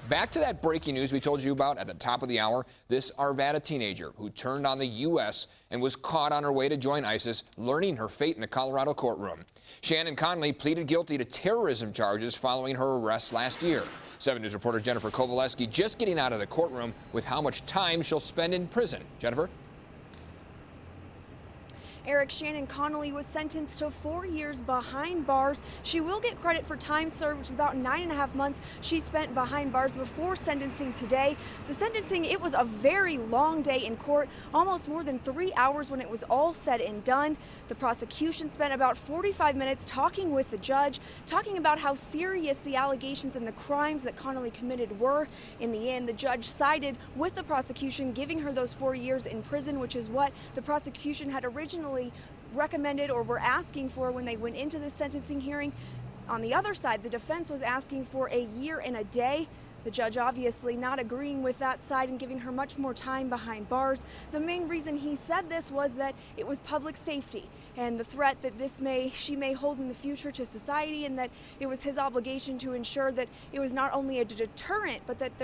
Back to that breaking news we told you about at the top of the hour. This Arvada teenager who turned on the U.S. and was caught on her way to join ISIS, learning her fate in a Colorado courtroom. Shannon Conley pleaded guilty to terrorism charges following her arrest last year. 7 News reporter Jennifer Kowaleski just getting out of the courtroom with how much time she'll spend in prison. Jennifer? Eric, Shannon Conley was sentenced to 4 years behind bars. She will get credit for time served, which is about 9.5 months she spent behind bars before sentencing today. The sentencing, it was a very long day in court, almost more than 3 hours when it was all said and done. The prosecution spent about 45 minutes talking with the judge, talking about how serious the allegations and the crimes that Conley committed were. In the end, the judge sided with the prosecution, giving her those 4 years in prison, which is what the prosecution had originally recommended or were asking for when they went into the sentencing hearing. On the other side, the defense was asking for a year and a day. The judge obviously not agreeing with that side and giving her much more time behind bars. The main reason he said this was that it was public safety and the threat that she may hold in the future to society, and that it was his obligation to ensure that it was not only a deterrent, but that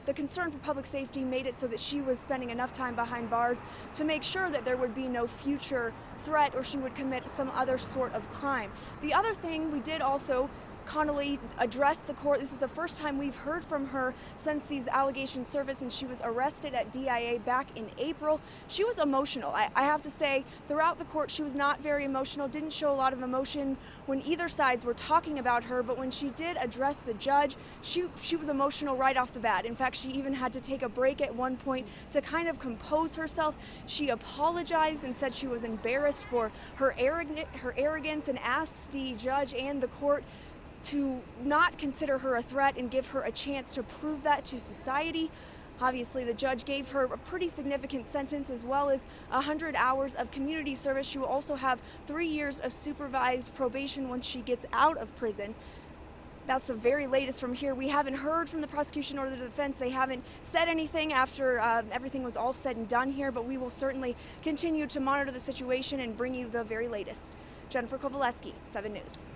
the concern for public safety made it so that she was spending enough time behind bars to make sure that there would be no future threat or she would commit some other sort of crime. The other thing we did also, Conley addressed the court. This is the first time we've heard from her since these allegations surfaced and she was arrested at DIA back in April. She was emotional. I have to say, throughout the court, she was not very emotional, didn't show a lot of emotion when either sides were talking about her, but when she did address the judge, she was emotional right off the bat. In fact, she even had to take a break at one point to kind of compose herself. She apologized and said she was embarrassed for her arrogance and asked the judge and the court to not consider her a threat and give her a chance to prove that to society. Obviously, the judge gave her a pretty significant sentence, as well as 100 hours of community service. She will also have 3 years of supervised probation once she gets out of prison. That's the very latest from here. We haven't heard from the prosecution or the defense. They haven't said anything after everything was all said and done here, but we will certainly continue to monitor the situation and bring you the very latest. Jennifer Kowaleski, 7 News.